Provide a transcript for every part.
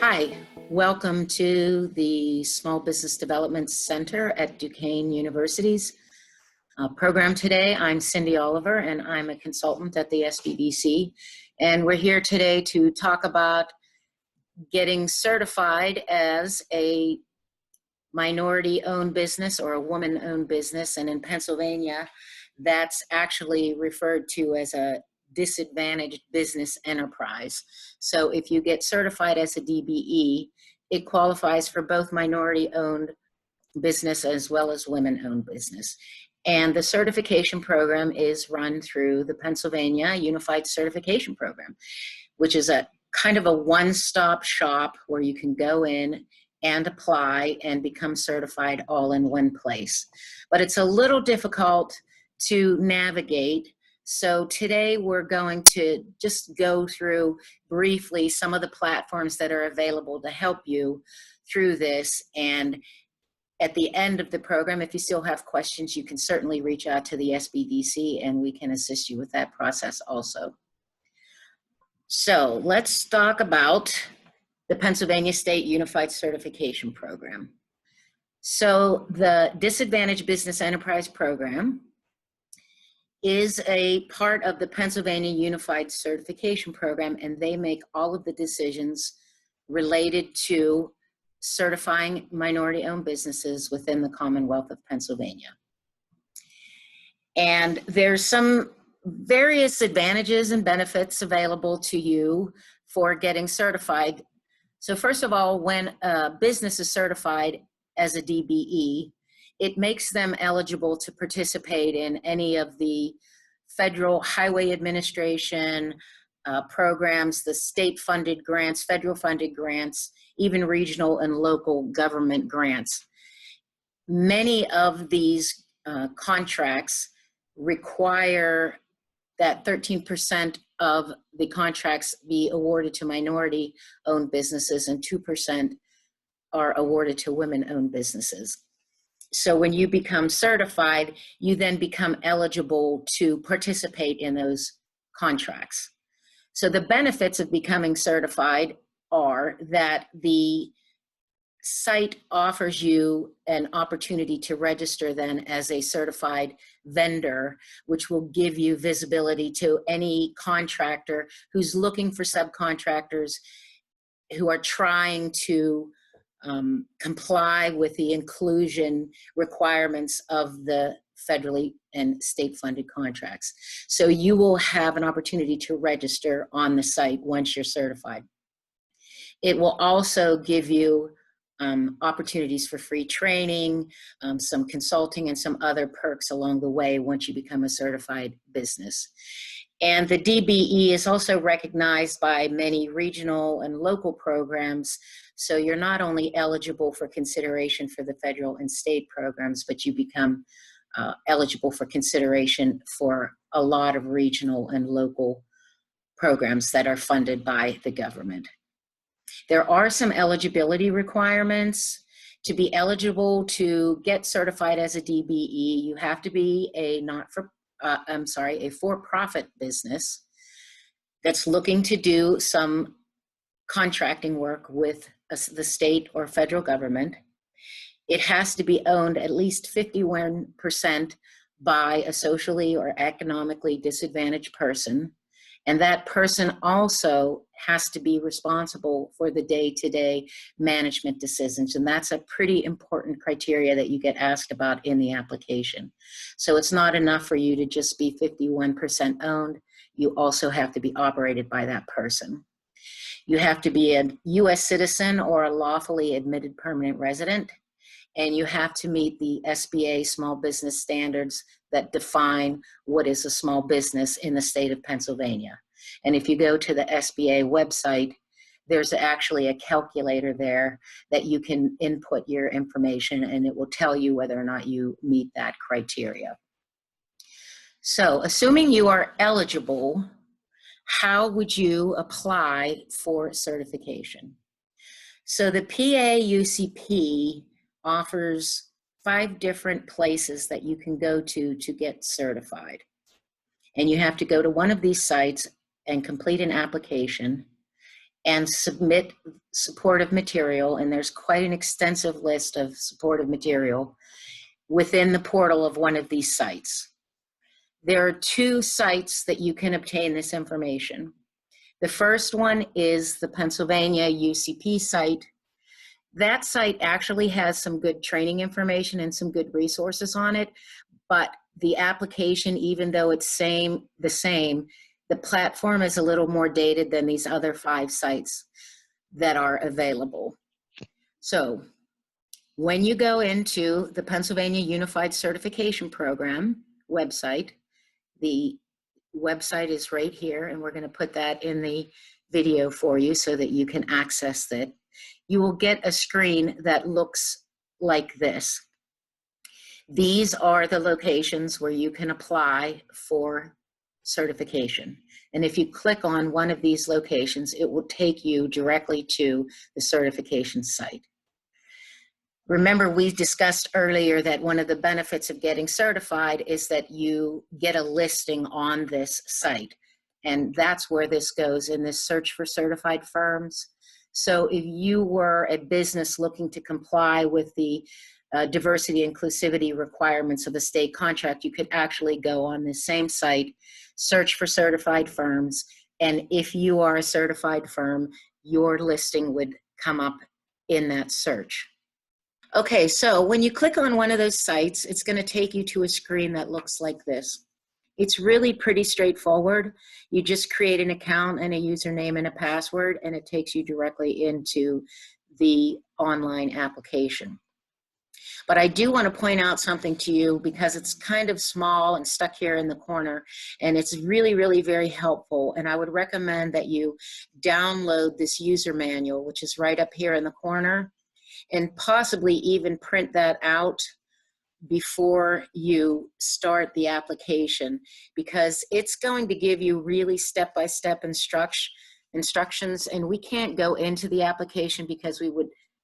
Hi, welcome to the Small Business Development Center at Duquesne University's program today. I'm Cindy Oliver, and I'm a consultant at the SBDC. And we're here today to talk about getting certified as a minority-owned business or a woman-owned business. And in Pennsylvania, that's actually referred to as a disadvantaged business enterprise. So if you get certified as a DBE, it qualifies for both minority-owned business as well as women-owned business. And the certification program is run through the Pennsylvania Unified Certification Program, which is a kind of a one-stop shop where you can go in and apply and become certified all in one place. But it's a little difficult to navigate. So today we're going to just go through briefly some of the platforms that are available to help you through this. And at the end of the program, if you still have questions, you can certainly reach out to the SBDC and we can assist you with that process also. So let's talk about the Pennsylvania State Unified Certification Program. So the Disadvantaged Business Enterprise Program is a part of the Pennsylvania Unified Certification Program, and they make all of the decisions related to certifying minority-owned businesses within the Commonwealth of Pennsylvania. And there's some various advantages and benefits available to you for getting certified. So first of all, when a business is certified as a DBE, it makes them eligible to participate in any of the Federal Highway Administration programs, the state-funded grants, federal-funded grants, even regional and local government grants. Many of these contracts require that 13% of the contracts be awarded to minority-owned businesses and 2% are awarded to women-owned businesses. So when you become certified, you then become eligible to participate in those contracts. So the benefits of becoming certified are that the site offers you an opportunity to register then as a certified vendor, which will give you visibility to any contractor who's looking for subcontractors who are trying to comply with the inclusion requirements of the federally and state-funded contracts. So you will have an opportunity to register on the site once you're certified. It will also give you opportunities for free training, some consulting, and some other perks along the way once you become a certified business. And the DBE is also recognized by many regional and local programs. So you're not only eligible for consideration for the federal and state programs, but you become eligible for consideration for a lot of regional and local programs that are funded by the government. There are some eligibility requirements. To be eligible to get certified as a DBE, you have to be a a for-profit business that's looking to do some contracting work with the state or federal government. It has to be owned at least 51% by a socially or economically disadvantaged person. And that person also has to be responsible for the day-to-day management decisions. And that's a pretty important criteria that you get asked about in the application. So it's not enough for you to just be 51% owned. You also have to be operated by that person. You have to be a US citizen or a lawfully admitted permanent resident. And you have to meet the SBA small business standards that define what is a small business in the state of Pennsylvania. And if you go to the SBA website, there's actually a calculator there that you can input your information and it will tell you whether or not you meet that criteria. So assuming you are eligible, how would you apply for certification? So the PAUCP offers 5 different places that you can go to get certified. And you have to go to one of these sites and complete an application. and submit supportive material, and there's quite an extensive list of supportive material within the portal of one of these sites. There are two sites that you can obtain this information. The first one is the Pennsylvania UCP site. That site actually has some good training information and some good resources on it, but the application, even though it's the same, the platform is a little more dated than these other 5 sites that are available. So when you go into the Pennsylvania Unified Certification Program website, the website is right here, and we're going to put that in the video for you so that you can access it. You will get a screen that looks like this. These are the locations where you can apply for certification. And if you click on one of these locations, it will take you directly to the certification site. Remember, we discussed earlier that one of the benefits of getting certified is that you get a listing on this site. And that's where this goes, in this search for certified firms. So if you were a business looking to comply with the diversity inclusivity requirements of a state contract, you could actually go on this same site, search for certified firms, and if you are a certified firm, your listing would come up in that search. Okay, so when you click on one of those sites, it's going to take you to a screen that looks like this. It's really pretty straightforward. You just create an account and a username and a password, and it takes you directly into the online application. But I do want to point out something to you because it's kind of small and stuck here in the corner, and it's really, really very helpful. And I would recommend that you download this user manual, which is right up here in the corner, and possibly even print that out before you start the application, because it's going to give you really step-by-step instructions, and we can't go into the application because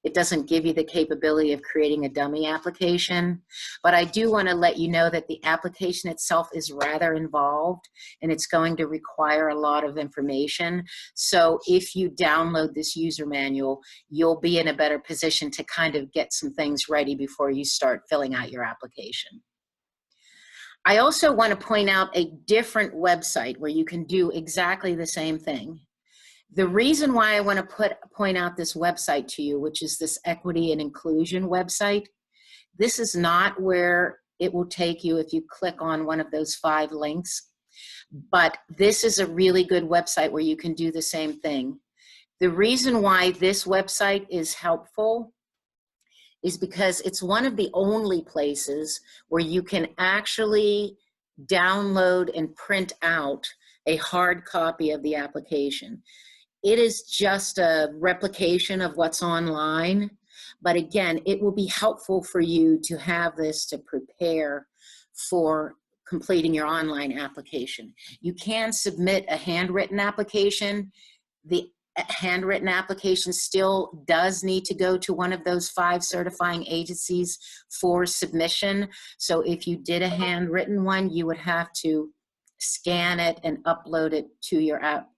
it doesn't give you the capability of creating a dummy application. But I do want to let you know that the application itself is rather involved, and it's going to require a lot of information. So if you download this user manual, you'll be in a better position to kind of get some things ready before you start filling out your application. I also want to point out a different website where you can do exactly the same thing. The reason why I want to point out this website to you, which is this equity and inclusion website, this is not where it will take you if you click on one of those 5 links, but this is a really good website where you can do the same thing. The reason why this website is helpful is because it's one of the only places where you can actually download and print out a hard copy of the application. It is just a replication of what's online, but again, it will be helpful for you to have this to prepare for completing your online application. You can submit a handwritten application. The handwritten application still does need to go to one of those 5 certifying agencies for submission. So if you did a handwritten one, you would have to scan it and upload it to your app.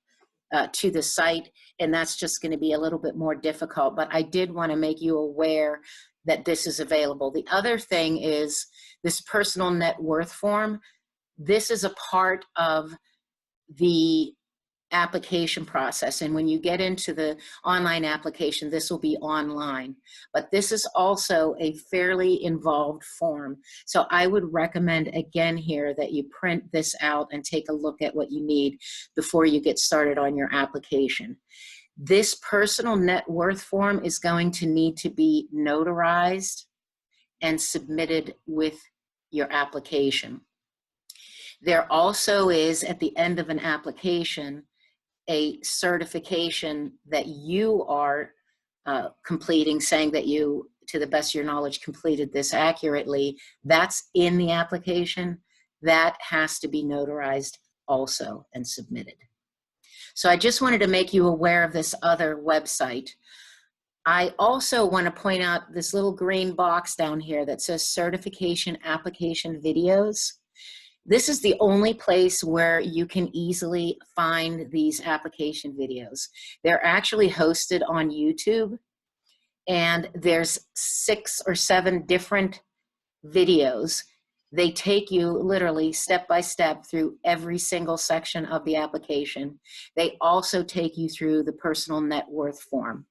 To the site, and that's just going to be a little bit more difficult, but I did want to make you aware that this is available. The other thing is this personal net worth form. This is a part of the application process, and when you get into the online application, this will be online, but this is also a fairly involved form. So I would recommend again here that you print this out and take a look at what you need before you get started on your application. This personal net worth form is going to need to be notarized and submitted with your application. There also is, at the end of an application, a certification that you are completing, saying that you, to the best of your knowledge, completed this accurately. That's in the application. That has to be notarized also and submitted. So I just wanted to make you aware of this other website. I also want to point out this little green box down here that says certification application videos. This is the only place where you can easily find these application videos. They're actually hosted on YouTube, and there's 6 or 7 different videos. They take you literally step by step through every single section of the application. They also take you through the personal net worth form.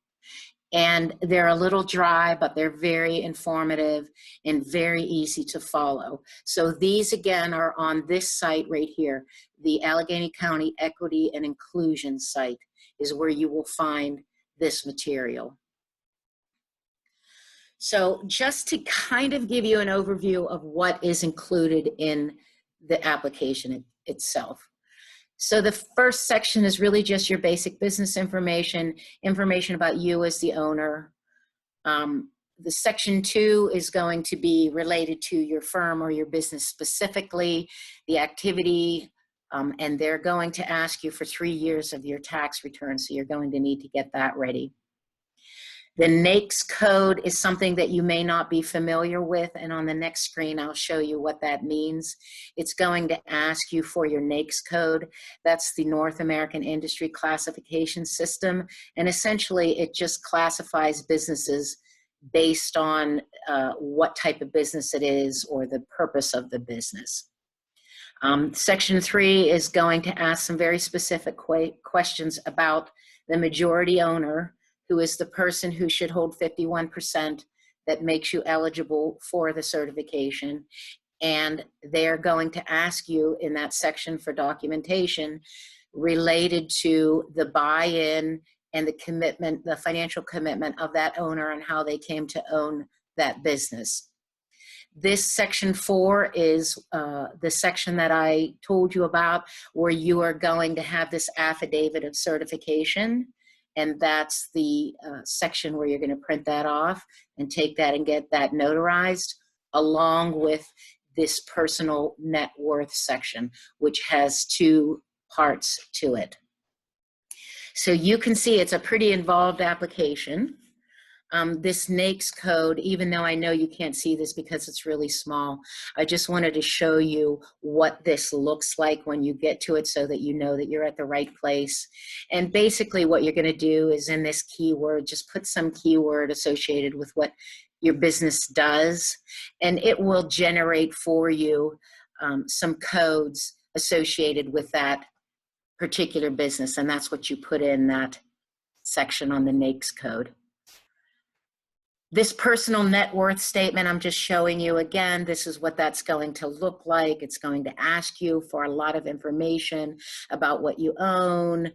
And they're a little dry, but they're very informative and very easy to follow. So these, again, are on this site right here. The Allegheny County Equity and Inclusion site is where you will find this material. So just to kind of give you an overview of what is included in the application itself. So the first section is really just your basic business information, information about you as the owner. The section 2 is going to be related to your firm or your business specifically, the activity, and they're going to ask you for 3 years of your tax return, so you're going to need to get that ready. The NAICS code is something that you may not be familiar with, and on the next screen I'll show you what that means. It's going to ask you for your NAICS code. That's the North American Industry Classification System, and essentially it just classifies businesses based on what type of business it is or the purpose of the business. Section 3 is going to ask some very specific questions about the majority owner, who is the person who should hold 51% that makes you eligible for the certification. And they're going to ask you in that section for documentation related to the buy-in and the commitment, the financial commitment of that owner and how they came to own that business. This section 4 is the section that I told you about, where you are going to have this affidavit of certification. And that's the section where you're going to print that off and take that and get that notarized, along with this personal net worth section, which has 2 parts to it. So you can see it's a pretty involved application. This NAICS code, even though I know you can't see this because it's really small, I just wanted to show you what this looks like when you get to it so that you know that you're at the right place. And basically what you're going to do is in this keyword, just put some keyword associated with what your business does, and it will generate for you some codes associated with that particular business, and that's what you put in that section on the NAICS code. This personal net worth statement, I'm just showing you again, this is what that's going to look like. It's going to ask you for a lot of information about what you own,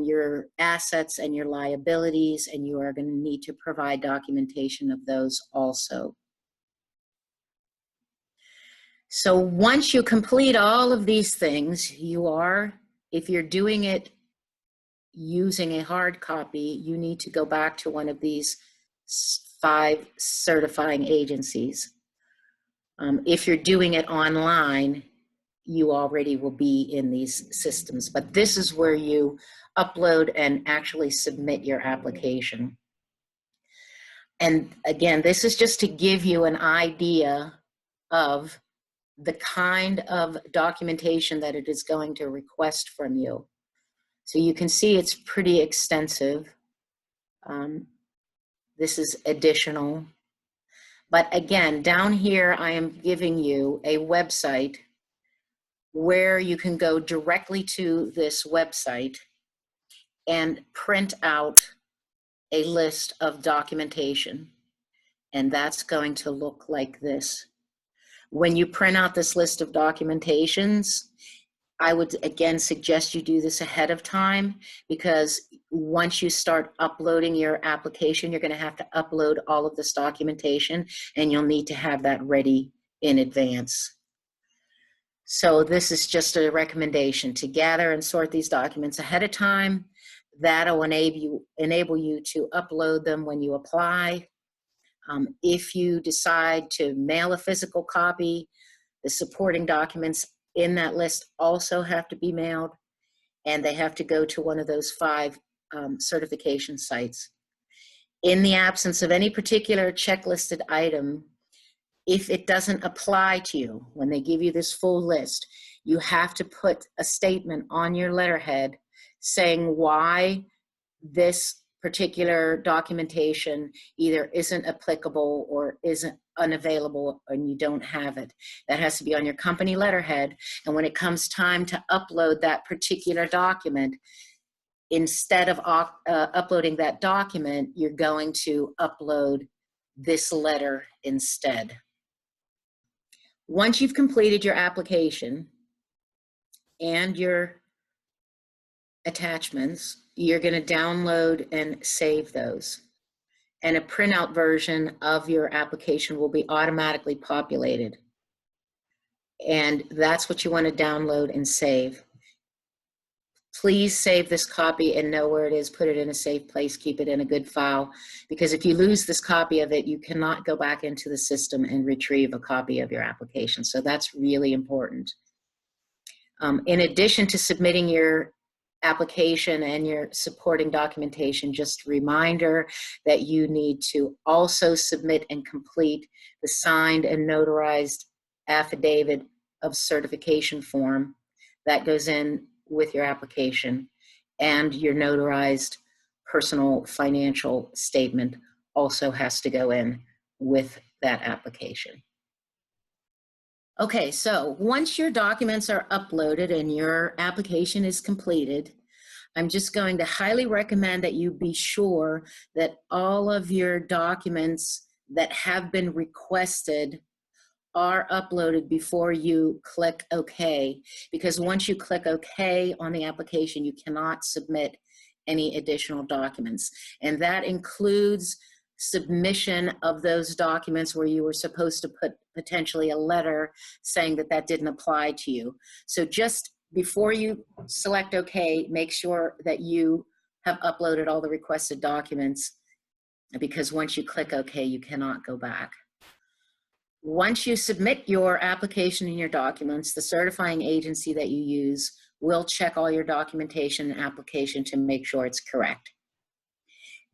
your assets and your liabilities, and you are going to need to provide documentation of those also. So once you complete all of these things, you are, if you're doing it using a hard copy, you need to go back to one of these 5 certifying agencies. If you're doing it online, you already will be in these systems, but this is where you upload and actually submit your application. And again, this is just to give you an idea of the kind of documentation that it is going to request from you. So you can see it's pretty extensive. This is additional. But again, down here, I am giving you a website where you can go directly to this website and print out a list of documentation. And that's going to look like this. When you print out this list of documentations, I would again suggest you do this ahead of time, because once you start uploading your application, you're going to have to upload all of this documentation, and you'll need to have that ready in advance. So this is just a recommendation to gather and sort these documents ahead of time. That'll enable you to upload them when you apply. If you decide to mail a physical copy, the supporting documents in that list also have to be mailed, and they have to go to one of those 5 certification sites. In the absence of any particular checklisted item, If it doesn't apply to you, when they give you this full list, you have to put a statement on your letterhead saying why this particular documentation either isn't applicable or isn't unavailable and you don't have it. That has to be on your company letterhead. And when it comes time to upload that particular document, instead of uploading that document, you're going to upload this letter instead. Once you've completed your application and your attachments, you're going to download and save those. And a printout version of your application will be automatically populated. And that's what you want to download and save. Please save this copy and know where it is. Put it in a safe place. Keep it in a good file. Because if you lose this copy of it, you cannot go back into the system and retrieve a copy of your application. So that's really important. In addition to submitting your application and your supporting documentation, just a reminder that you need to also submit and complete the signed and notarized affidavit of certification form that goes in with your application, and your notarized personal financial statement also has to go in with that application. Okay, so once your documents are uploaded and your application is completed, I'm just going to highly recommend that you be sure that all of your documents that have been requested are uploaded before you click OK, because once you click OK on the application, you cannot submit any additional documents. And that includes submission of those documents where you were supposed to put potentially a letter saying that that didn't apply to you. So just before you select OK, make sure that you have uploaded all the requested documents, because once you click OK, you cannot go back. Once you submit your application and your documents, the certifying agency that you use will check all your documentation and application to make sure it's correct.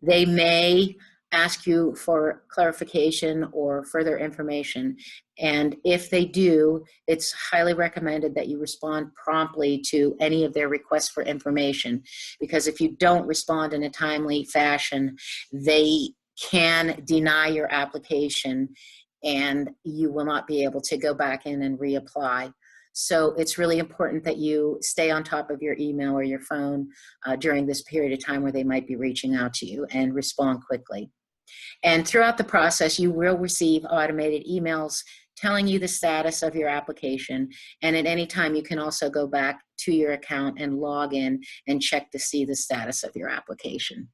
They may ask you for clarification or further information, and if they do, it's highly recommended that you respond promptly to any of their requests for information, because if you don't respond in a timely fashion, they can deny your application and you will not be able to go back in and reapply. So it's really important that you stay on top of your email or your phone during this period of time where they might be reaching out to you, and respond quickly. And throughout the process, you will receive automated emails telling you the status of your application. And at any time, you can also go back to your account and log in and check to see the status of your application.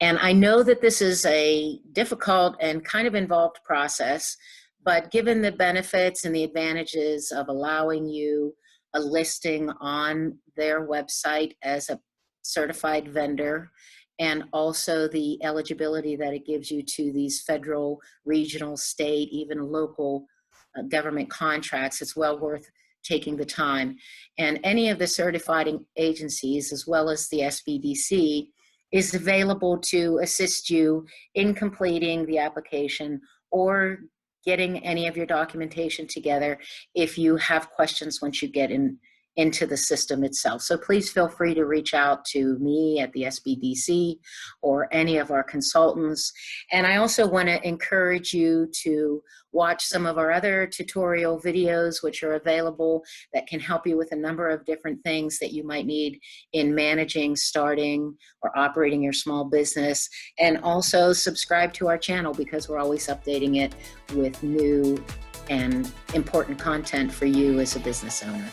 And I know that this is a difficult and kind of involved process, but given the benefits and the advantages of allowing you a listing on their website as a certified vendor, and also the eligibility that it gives you to these federal, regional, state, even local government contracts, it's well worth taking the time. And any of the certifying agencies, as well as the SBDC, is available to assist you in completing the application or getting any of your documentation together if you have questions once you get into the system itself. So please feel free to reach out to me at the SBDC or any of our consultants. And I also want to encourage you to watch some of our other tutorial videos, which are available, that can help you with a number of different things that you might need in managing, starting, or operating your small business. And also subscribe to our channel, because we're always updating it with new and important content for you as a business owner.